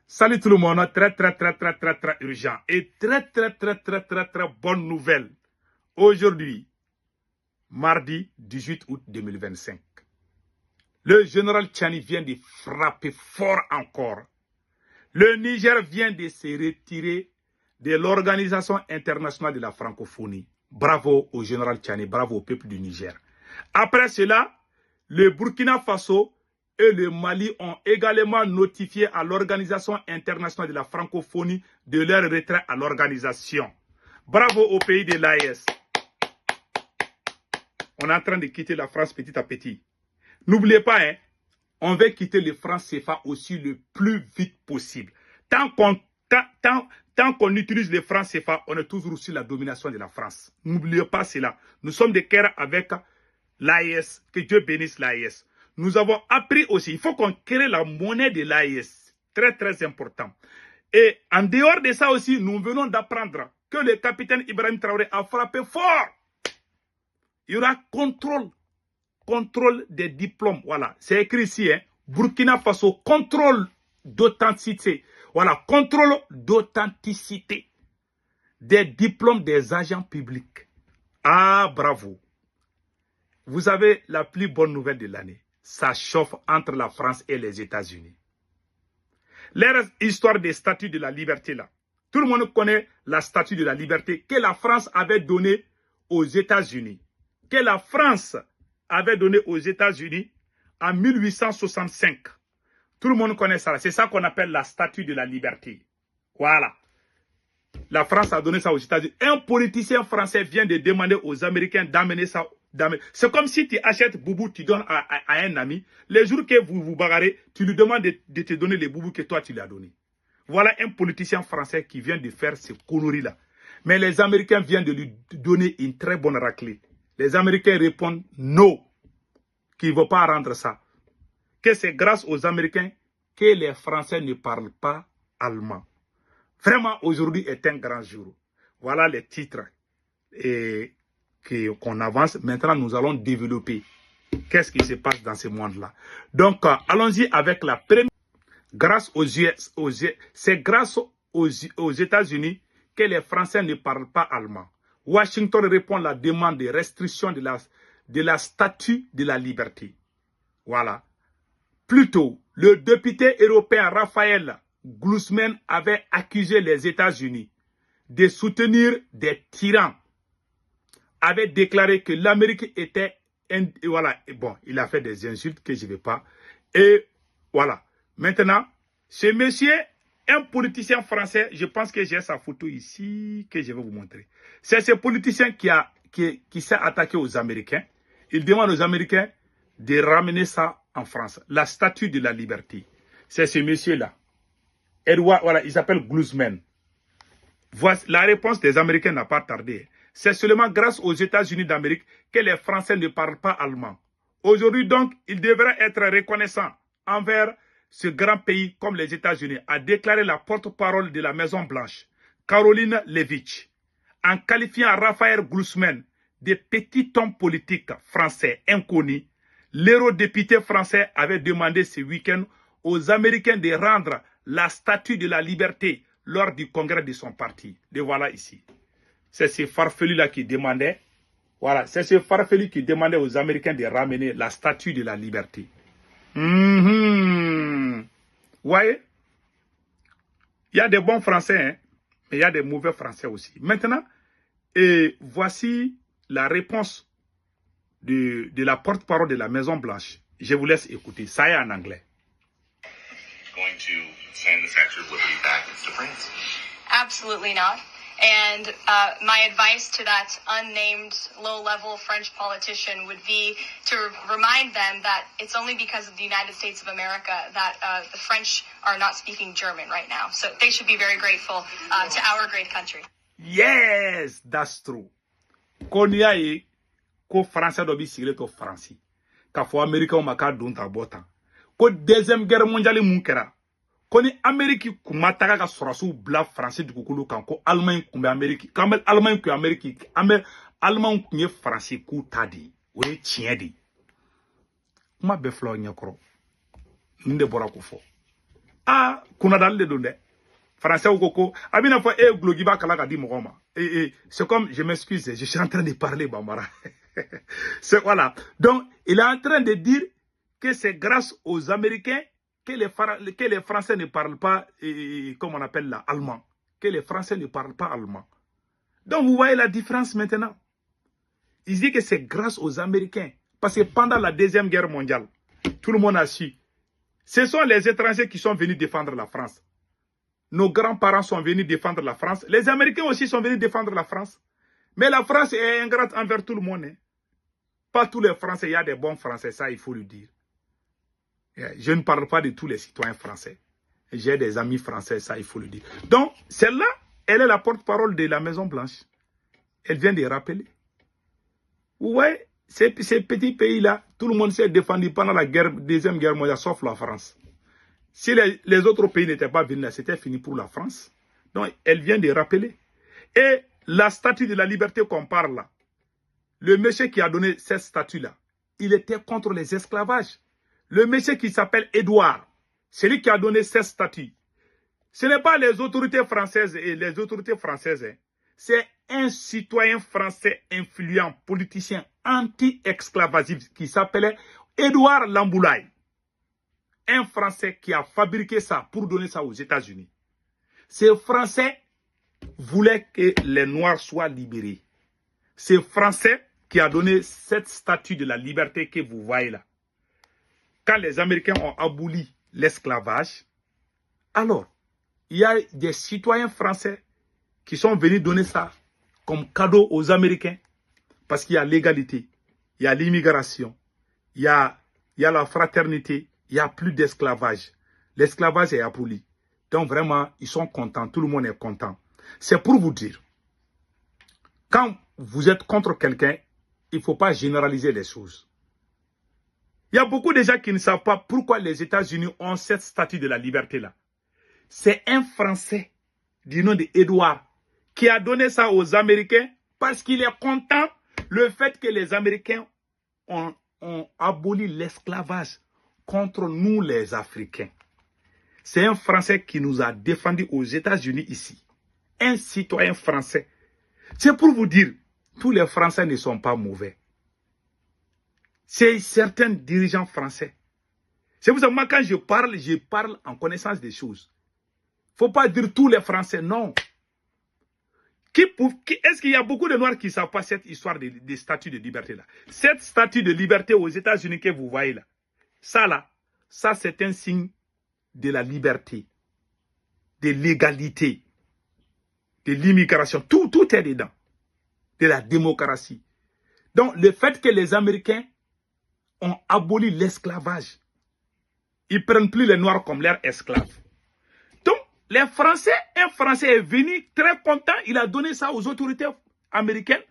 Salut tout le monde, très urgent et très bonne nouvelle. Aujourd'hui, mardi 18 août 2025, le général Tchani vient de frapper fort encore. Le Niger vient de se retirer de l'Organisation internationale de la francophonie. Bravo au général Tchani, bravo au peuple du Niger. Après cela, le Burkina Faso et le Mali ont également notifié à l'Organisation internationale de la francophonie de leur retrait à l'organisation. Bravo au pays de l'AES. On est en train de quitter la France petit à petit. N'oubliez pas, hein, on va quitter le franc CFA aussi le plus vite possible. Tant qu'on utilise le franc CFA, on est toujours sur la domination de la France. N'oubliez pas cela. Nous sommes de cœur avec l'AES. Que Dieu bénisse l'AES. Nous avons appris aussi, il faut qu'on crée la monnaie de l'AES. Très important. Et en dehors de ça aussi, nous venons d'apprendre que le capitaine Ibrahim Traoré a frappé fort. Il y aura contrôle des diplômes. Voilà, c'est écrit ici, hein. Burkina Faso, contrôle d'authenticité. Voilà, contrôle d'authenticité des diplômes des agents publics. Ah, bravo. Vous avez la plus bonne nouvelle de l'année. Ça chauffe entre la France et les États-Unis. Leur histoire des statuts de la liberté là. Tout le monde connaît la statue de la liberté que la France avait donnée aux États-Unis. Que la France avait donnée aux États-Unis en 1865. Tout le monde connaît ça. C'est ça qu'on appelle la statue de la liberté. Voilà. La France a donné ça aux États-Unis. Un politicien français vient de demander aux Américains d'amener ça. C'est comme si tu achètes boubou, tu donnes à un ami. Les jours que vous vous bagarrez, tu lui demandes de te donner les boubous que toi tu lui as donnés. Voilà un politicien français qui vient de faire ces conneries-là. Mais les Américains viennent de lui donner une très bonne raclée. Les Américains répondent non, qu'ils ne vont pas rendre ça. Que c'est grâce aux Américains que les Français ne parlent pas allemand. Vraiment, aujourd'hui est un grand jour. Voilà les titres qu'on avance. Maintenant, nous allons développer. Qu'est-ce qui se passe dans ce monde-là? Donc, allons-y avec la première. C'est grâce aux États-Unis que les Français ne parlent pas allemand. Washington répond à la demande de restriction de la statue de la liberté. Voilà. Plus tôt, le député européen Raphaël Glucksmann avait accusé les États-Unis de soutenir des tyrans. Avait déclaré que l'Amérique était... Voilà, et bon, il a fait des insultes que je ne vais pas. Et voilà. Maintenant, ce monsieur, un politicien français, je pense que j'ai sa photo ici, que je vais vous montrer. C'est ce politicien qui s'est attaqué aux Américains. Il demande aux Américains de ramener ça en France. La statue de la liberté. C'est ce monsieur-là. Edouard, voilà, il s'appelle Glucksmann. Voici, la réponse des Américains n'a pas tardé. C'est seulement grâce aux États-Unis d'Amérique que les Français ne parlent pas allemand. Aujourd'hui donc, ils devraient être reconnaissants envers ce grand pays comme les États-Unis, a déclaré la porte-parole de la Maison-Blanche, Caroline Levitt, en qualifiant Raphaël Glucksmann de petit homme politique français inconnu. L'eurodéputé français avait demandé ce week-end aux Américains de rendre la statue de la liberté lors du congrès de son parti. Le voilà ici. C'est ce farfelu-là qui demandait, voilà, c'est ce farfelu qui demandait aux Américains de ramener la statue de la liberté. Vous voyez, il y a des bons Français, hein, mais il y a des mauvais Français aussi. Maintenant, voici la réponse de la porte-parole de la Maison-Blanche. Je vous laisse écouter. Ça est en anglais. Going to send the Statue of Liberty back to France? Absolutely not. And my advice to that unnamed low-level French politician would be to remind them that it's only because of the United States of America that the French are not speaking German right now. So they should be very grateful to our great country. Yes, that's true. Konya e ko français do bi sigile to français. Ka fo America o maka don ta bota. Ko deuxième guerre mondiale mun kɛra. Ko ni Amérique kuma taga ka sɔrɔsiw bila français dugukolo kan ko Allemagne kun bɛ Amérique. Kamel Allemagne kun Amérique. Allemagne kun ye français ku ta di. O ye tiɲɛ di. Kuma bɛ fila ɲɛkɔrɔ. Nin de bɔra ko fɔ. Ah, kunadal de donne. Français ou coco. Abina fois, eh, glogiba kalaka di mogoma. C'est comme, je m'excuse, je suis en train de parler, Bambara. Voilà. Donc, il est en train de dire que c'est grâce aux Américains que les Français ne parlent pas, comme on appelle là, allemand. Que les Français ne parlent pas allemand. Donc, vous voyez la différence maintenant. Il dit que c'est grâce aux Américains. Parce que pendant la Deuxième Guerre mondiale, tout le monde a su. Ce sont les étrangers qui sont venus défendre la France. Nos grands-parents sont venus défendre la France. Les Américains aussi sont venus défendre la France. Mais la France est ingrate envers tout le monde. Hein. Pas tous les Français, il y a des bons Français, ça il faut le dire. Je ne parle pas de tous les citoyens français. J'ai des amis français, ça il faut le dire. Donc, celle-là, elle est la porte-parole de la Maison-Blanche. Elle vient de rappeler. Vous voyez, ces petits pays-là, tout le monde s'est défendu pendant la Deuxième Guerre mondiale, sauf la France. Si les autres pays n'étaient pas venus là, c'était fini pour la France. Donc, elle vient de rappeler. Et la statue de la liberté qu'on parle là, le monsieur qui a donné cette statue-là, il était contre les esclavages. Le monsieur qui s'appelle Édouard, celui qui a donné cette statue, ce n'est pas les autorités françaises et les autorités françaises. Hein. C'est un citoyen français influent, politicien anti-esclavagiste qui s'appelait Édouard Lamboulaye. Un Français qui a fabriqué ça pour donner ça aux États-Unis. Ces Français voulaient que les Noirs soient libérés. C'est Français qui a donné cette statue de la liberté que vous voyez là. Quand les Américains ont aboli l'esclavage, alors, il y a des citoyens français qui sont venus donner ça comme cadeau aux Américains. Parce qu'il y a l'égalité, il y a l'immigration, il y a la fraternité, il n'y a plus d'esclavage. L'esclavage est aboli. Donc vraiment, ils sont contents, tout le monde est content. C'est pour vous dire, quand vous êtes contre quelqu'un, il ne faut pas généraliser les choses. Il y a beaucoup de gens qui ne savent pas pourquoi les États-Unis ont cette statue de la liberté-là. C'est un Français du nom d'Édouard qui a donné ça aux Américains parce qu'il est content le fait que les Américains ont aboli l'esclavage contre nous les Africains. C'est un Français qui nous a défendus aux États-Unis ici. Un citoyen français. C'est pour vous dire, tous les Français ne sont pas mauvais. C'est certains dirigeants français. C'est pour ça que moi, quand je parle en connaissance des choses. Il ne faut pas dire tous les Français, non. Est-ce qu'il y a beaucoup de Noirs qui ne savent pas cette histoire des statuts de liberté là? Cette statue de liberté aux États-Unis que vous voyez là, ça c'est un signe de la liberté, de l'égalité, de l'immigration. Tout est dedans. De la démocratie. Donc, le fait que les Américains ont aboli l'esclavage, ils ne prennent plus les Noirs comme leurs esclaves. Donc, les Français, un Français est venu très content, il a donné ça aux autorités américaines.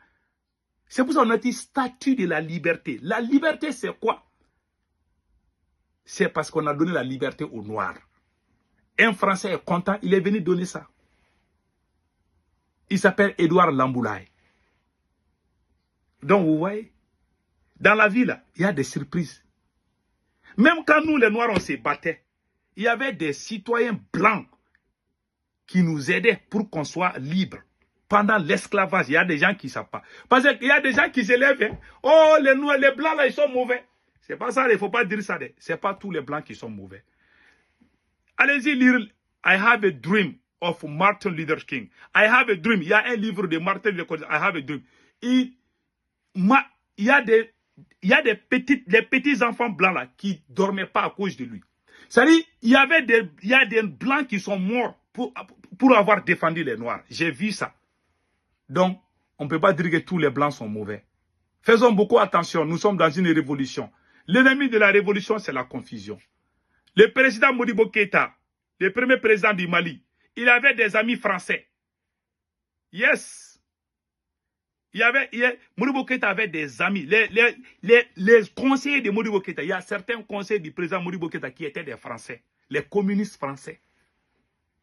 C'est pour ça qu'on a dit statut de la liberté. La liberté, c'est quoi? C'est parce qu'on a donné la liberté aux Noirs. Un Français est content, il est venu donner ça. Il s'appelle Édouard Lamboulaye. Donc, vous voyez, dans la vie, là, il y a des surprises. Même quand nous, les Noirs, on se battait, il y avait des citoyens blancs qui nous aidaient pour qu'on soit libre. Pendant l'esclavage, il y a des gens qui ne savent pas. Parce qu'il y a des gens qui s'élèvent. Hein. Oh, les Noirs, les Blancs, là, ils sont mauvais. C'est pas ça, il ne faut pas dire ça. Ce n'est pas tous les Blancs qui sont mauvais. Allez-y lire I Have a Dream of Martin Luther King. I Have a Dream. Il y a un livre de Martin Luther King, I Have a Dream. Il y a des petits enfants blancs là qui ne dormaient pas à cause de lui. C'est-à-dire, il y a des blancs qui sont morts pour avoir défendu les noirs. J'ai vu ça. Donc, on ne peut pas dire que tous les blancs sont mauvais. Faisons beaucoup attention, nous sommes dans une révolution. L'ennemi de la révolution, c'est la confusion. Le président Modibo Keïta, le premier président du Mali, il avait des amis français. Yes. Modibo Keïta avait des amis. Les conseillers de Modibo Keïta, il y a certains conseillers du président Modibo Keïta qui étaient des Français, les communistes français.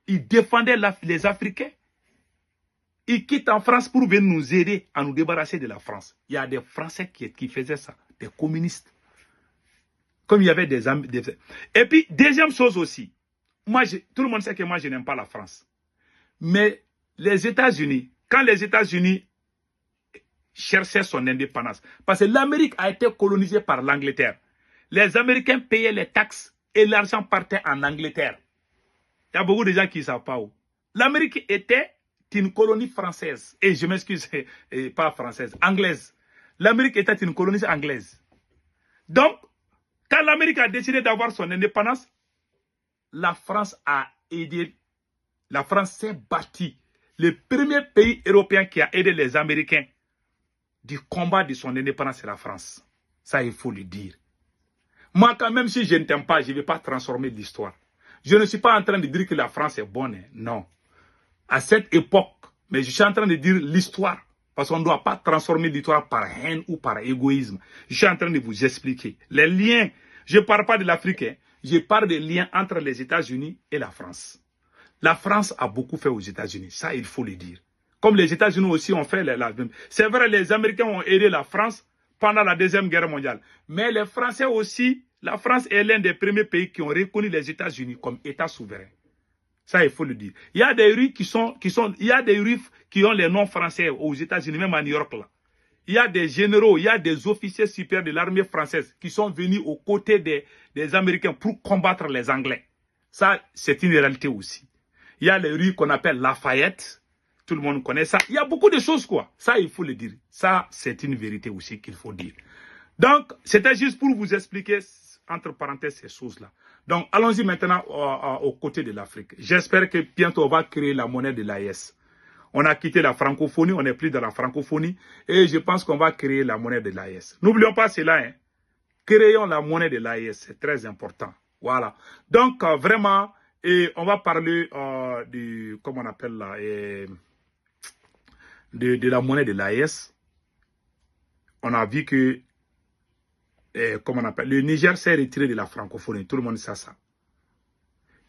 Ils défendaient les Africains. Ils quittent en France pour venir nous aider à nous débarrasser de la France. Il y a des Français qui faisaient ça, des communistes. Comme il y avait des amis. Et puis, deuxième chose aussi, tout le monde sait que moi, je n'aime pas la France. Mais les États-Unis, quand les États-Unis cherchaient son indépendance, parce que l'Amérique a été colonisée par l'Angleterre, les Américains payaient les taxes et l'argent partait en Angleterre. Il y a beaucoup de gens qui ne savent pas où. L'Amérique était une colonie française. Et je m'excuse, pas française, anglaise. L'Amérique était une colonie anglaise. Donc, quand l'Amérique a décidé d'avoir son indépendance, la France a aidé. La France s'est bâtie. Le premier pays européen qui a aidé les Américains du combat de son indépendance, c'est la France. Ça, il faut le dire. Moi, quand même, si je ne t'aime pas, je ne vais pas transformer l'histoire. Je ne suis pas en train de dire que la France est bonne. Non. À cette époque, mais je suis en train de dire l'histoire. Parce qu'on ne doit pas transformer l'histoire par haine ou par égoïsme. Je suis en train de vous expliquer. Les liens, je ne parle pas de l'Afrique, hein. Je parle des liens entre les États-Unis et la France. La France a beaucoup fait aux États-Unis. Ça, il faut le dire. Comme les États-Unis aussi ont fait la même. C'est vrai, les Américains ont aidé la France pendant la Deuxième Guerre mondiale. Mais les Français aussi, la France est l'un des premiers pays qui ont reconnu les États-Unis comme État souverain. Ça, il faut le dire. Il y a des rues qui ont les noms français aux États-Unis, même à New York, là. Il y a des généraux, il y a des officiers supérieurs de l'armée française qui sont venus aux côtés des Américains pour combattre les Anglais. Ça, c'est une réalité aussi. Il y a les rues qu'on appelle Lafayette. Tout le monde connaît ça. Il y a beaucoup de choses, quoi. Ça, il faut le dire. Ça, c'est une vérité aussi qu'il faut dire. Donc, c'était juste pour vous expliquer, entre parenthèses, ces choses-là. Donc, allons-y maintenant aux côtés de l'Afrique. J'espère que bientôt, on va créer la monnaie de l'AES. On a quitté la francophonie, on n'est plus dans la francophonie. Et je pense qu'on va créer la monnaie de l'AES. N'oublions pas cela, hein. Créons la monnaie de l'AES. C'est très important. Voilà. Donc, vraiment, on va parler comment on appelle là, de la monnaie de l'AES. On a vu que, comment on appelle, le Niger s'est retiré de la francophonie. Tout le monde sait ça.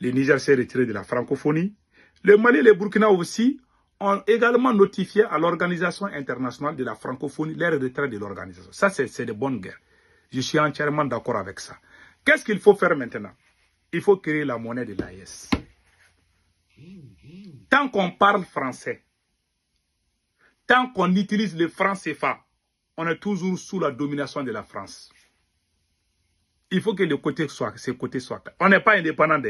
Le Niger s'est retiré de la francophonie. Le Mali et le Burkina aussi ont également notifié à l'Organisation internationale de la francophonie leur retrait de l'organisation. Ça, c'est de bonnes guerres. Je suis entièrement d'accord avec ça. Qu'est-ce qu'il faut faire maintenant? Il faut créer la monnaie de l'AES. Tant qu'on parle français, tant qu'on utilise le franc CFA, on est toujours sous la domination de la France. Il faut que ces côtés soient. On n'est pas indépendant.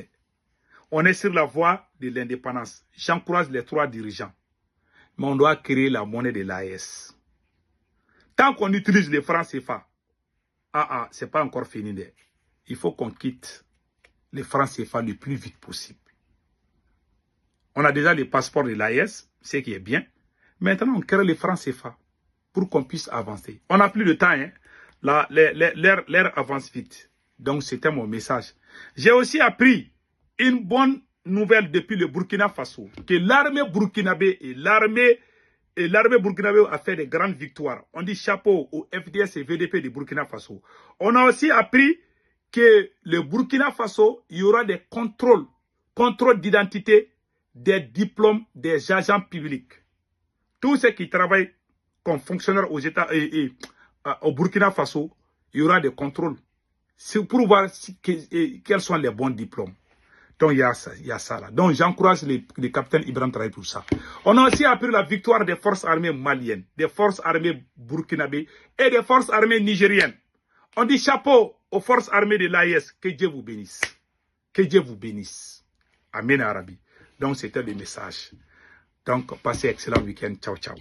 On est sur la voie de l'indépendance. J'encourage les trois dirigeants. Mais on doit créer la monnaie de l'AES. Tant qu'on utilise le franc CFA, c'est pas encore fini. Il faut qu'on quitte le franc CFA le plus vite possible. On a déjà le passeport de l'AES, ce qui est bien. Maintenant, on crée le franc CFA pour qu'on puisse avancer. On n'a plus de temps. Hein. L'air avance vite. Donc, c'était mon message. J'ai aussi appris une bonne nouvelle depuis le Burkina Faso, que l'armée burkinabé et l'armée burkinabé a fait de grandes victoires. On dit chapeau au FDS et VDP du Burkina Faso. On a aussi appris que le Burkina Faso, il y aura des contrôles d'identité des diplômes des agents publics. Tous ceux qui travaillent comme fonctionnaires aux États au Burkina Faso, il y aura des contrôles. C'est pour voir quels sont les bons diplômes. Donc, il y a ça là. Donc, j'encourage les capitaines Ibrahim Traoré pour ça. On a aussi appris la victoire des forces armées maliennes, des forces armées burkinabées et des forces armées nigériennes. On dit chapeau aux forces armées de l'AES. Que Dieu vous bénisse. Que Dieu vous bénisse. Amen Arabi. Donc, c'était le message. Donc, passez un excellent week-end. Ciao, ciao.